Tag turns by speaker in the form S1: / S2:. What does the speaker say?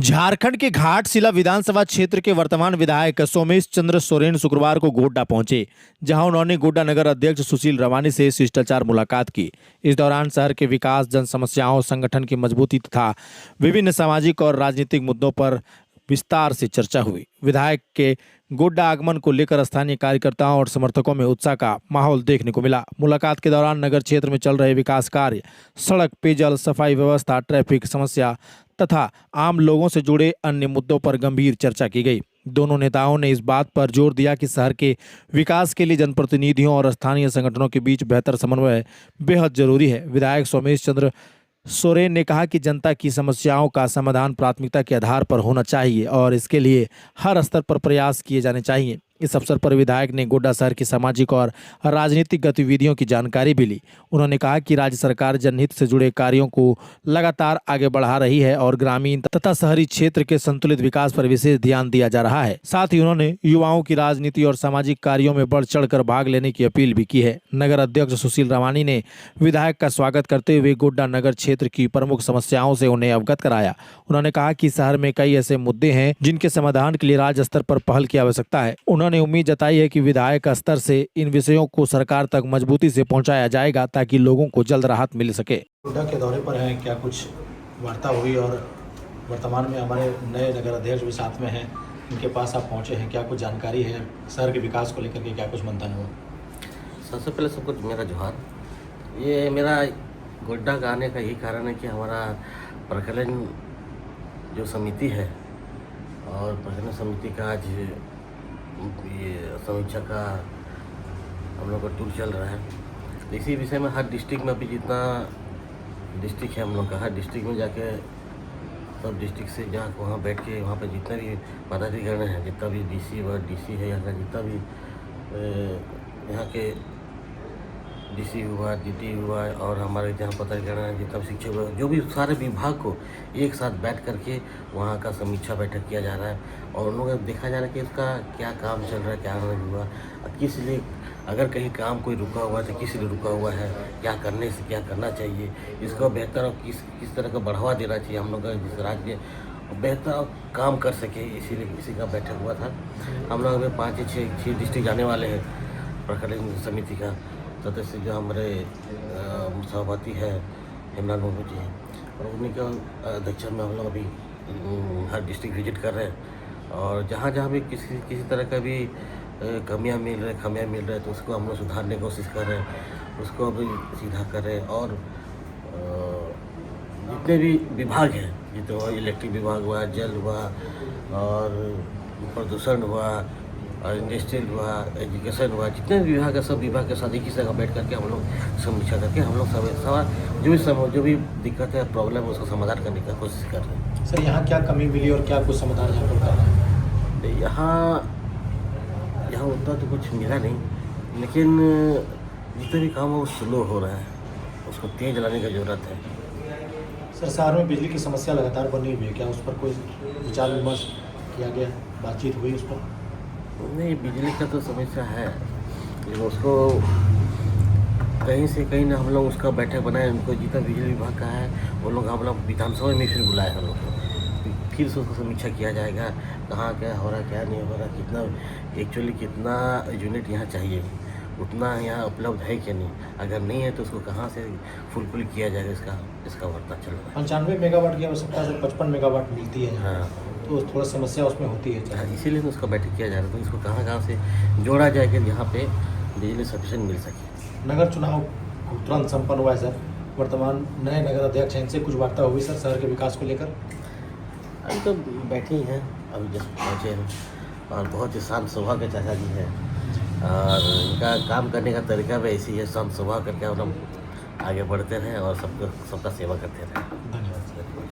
S1: झारखंड के घाटशिला विधानसभा क्षेत्र के वर्तमान विधायक सोमेश चंद्र सोरेन शुक्रवार को गोड्डा पहुंचे, जहां उन्होंने गोड्डा नगर अध्यक्ष सुशील रवानी से शिष्टाचार मुलाकात की। इस दौरान शहर के विकास, जन समस्याओं, संगठन की मजबूती तथा विभिन्न सामाजिक और राजनीतिक मुद्दों पर विस्तार से चर्चा हुई। विधायक के गोड्डा आगमन को लेकर स्थानीय कार्यकर्ताओं और समर्थकों में उत्साह का माहौल देखने को मिला। मुलाकात के दौरान नगर क्षेत्र में चल रहे विकास कार्य, सड़क, पेयजल, सफाई व्यवस्था, ट्रैफिक समस्या तथा आम लोगों से जुड़े अन्य मुद्दों पर गंभीर चर्चा की गई। दोनों नेताओं ने इस बात पर जोर दिया कि शहर के विकास के लिए जनप्रतिनिधियों और स्थानीय संगठनों के बीच बेहतर समन्वय बेहद जरूरी है। विधायक सोमेश चंद्र सोरेन ने कहा कि जनता की समस्याओं का समाधान प्राथमिकता के आधार पर होना चाहिए और इसके लिए हर स्तर पर प्रयास किए जाने चाहिए। इस अवसर पर विधायक ने गोड्डा शहर की सामाजिक और राजनीतिक गतिविधियों की जानकारी भी ली। उन्होंने कहा कि राज्य सरकार जनहित से जुड़े कार्यों को लगातार आगे बढ़ा रही है और ग्रामीण तथा शहरी क्षेत्र के संतुलित विकास पर विशेष ध्यान दिया जा रहा है। साथ ही उन्होंने युवाओं की राजनीति और सामाजिक कार्यों में बढ़ चढ़कर भाग लेने की अपील भी की है। नगर अध्यक्ष सुशील रवानी ने विधायक का स्वागत करते हुए गोड्डा नगर क्षेत्र की प्रमुख समस्याओं से उन्हें अवगत कराया। उन्होंने कहा कि शहर में कई ऐसे मुद्दे हैं जिनके समाधान के लिए राज्य स्तर पर पहल की आवश्यकता है। उन्होंने उम्मीद जताई है कि विधायक स्तर से इन विषयों को सरकार तक मजबूती से पहुंचाया जाएगा ताकि लोगों को जल्द राहत मिल सके।
S2: गोड्डा के दौरे पर हैं, क्या कुछ वार्ता हुई और वर्तमान में हमारे नए नगर अध्यक्ष भी साथ में हैं, इनके पास आप पहुंचे हैं, क्या कुछ जानकारी है शहर के विकास को लेकर के, क्या कुछ मंथन हुआ?
S3: सबसे पहले सबको मेरा जोहार। ये मेरा गोड्डा का आने का यही कारण है कि हमारा प्रकलन जो समिति है और प्रकलन समिति का आज ये समीक्षा का हम लोग का टूर चल रहा है। इसी विषय में हर डिस्ट्रिक्ट में अभी जितना डिस्ट्रिक्ट है हम लोग का, हर डिस्ट्रिक्ट में जाके सब डिस्ट्रिक्ट से जहाँ वहाँ बैठ के वहाँ पे जितना भी पदाधिकारी हैं, जितना भी डीसी है यहाँ का, जितना भी यहाँ के डीसी हुआ, डीटी हुआ और हमारे जहाँ पदाधिकारी हैं, जितना शिक्षक हुआ, जो भी सारे विभाग को एक साथ बैठ करके वहाँ का समीक्षा बैठक किया जा रहा है और उन लोगों को देखा जा रहा है कि इसका क्या काम चल रहा है, क्या नहीं हुआ, किस लिए अगर कहीं काम कोई रुका हुआ है तो किस लिए रुका हुआ है, क्या करने से क्या करना चाहिए, इसको बेहतर और किस तरह का बढ़ावा देना चाहिए हम लोग का, जिस राज्य बेहतर काम कर सके, इसीलिए इसी का बैठक हुआ था। हम लोग अभी 5 से 6 डिस्ट्रिक्ट जाने वाले हैं। प्रकलन समिति का सदस्य जो हमारे सभापति है हेमरान बाबू जी हैं और उन्हीं का अध्यक्षता में हम लोग अभी हर डिस्ट्रिक्ट विजिट कर रहे हैं और जहाँ जहाँ भी किसी तरह का भी खामियां मिल रहे तो उसको हम लोग सुधारने की कोशिश कर रहे हैं, उसको अभी सीधा कर रहे हैं। और जितने भी विभाग हैं, जितने इलेक्ट्रिक विभाग हुआ, जल हुआ और प्रदूषण हुआ और इंडस्ट्रियल हुआ, एजुकेशन हुआ, जितने भी विभाग है सब विभाग के साथ एक ही जगह बैठ करके हम लोग समीक्षा करके हम लोग सब जो भी दिक्कत है, प्रॉब्लम है, उसका समाधान करने की कोशिश कर रहे हैं।
S2: सर, यहाँ क्या कमी मिली और क्या कुछ समाधान यहाँ पर करना है?
S3: यहाँ उतना तो कुछ मिला नहीं, लेकिन जितने भी काम है वो स्लो हो रहा है, उसको तेज लाने की ज़रूरत है।
S2: सर, शहर में बिजली की समस्या लगातार बनी हुई है, क्या उस पर कोई विचार विमर्श किया गया, बातचीत हुई उस पर?
S3: नहीं, बिजली का तो समस्या है, लेकिन उसको कहीं से कहीं ना हम लोग उसका बैठक बनाए, उनको जितना बिजली विभाग का है वो लोग हम लोग विधानसभा में फिर बुलाए हम लोग को, फिर से उसको समीक्षा किया जाएगा, कहाँ क्या हो रहा, क्या नहीं हो रहा, कितना यूनिट यहाँ चाहिए, उतना यहाँ उपलब्ध है कि नहीं, अगर नहीं है तो उसको कहाँ से फुलफिल किया जाएगा, इसका वार्ता चल रहा है।
S2: 95 मेगावाट की आवश्यकता से 55 मेगावाट मिलती है,
S3: हाँ,
S2: तो थोड़ा समस्या उसमें होती है।
S3: हाँ, इसीलिए तो उसका बैठक किया जा रहा है, तो इसको कहाँ से जोड़ा जाए कि यहाँ पे बिजली सफिशिएंट मिल सके।
S2: नगर चुनाव तुरंत संपन्न हुआ है सर, वर्तमान नए नगर अध्यक्ष हैं, इनसे कुछ वार्ता हुई सर शहर के विकास को लेकर?
S3: अभी तो बैठे ही हैं, अभी जस्ट पहुँचे हैं और बहुत ही शांत स्वभाव के चाचा जी हैं और इनका काम करने का तरीका भी ऐसी है, शांत स्वभाव करके हम आगे बढ़ते रहें और सबका सेवा करते रहें।
S2: धन्यवाद सर।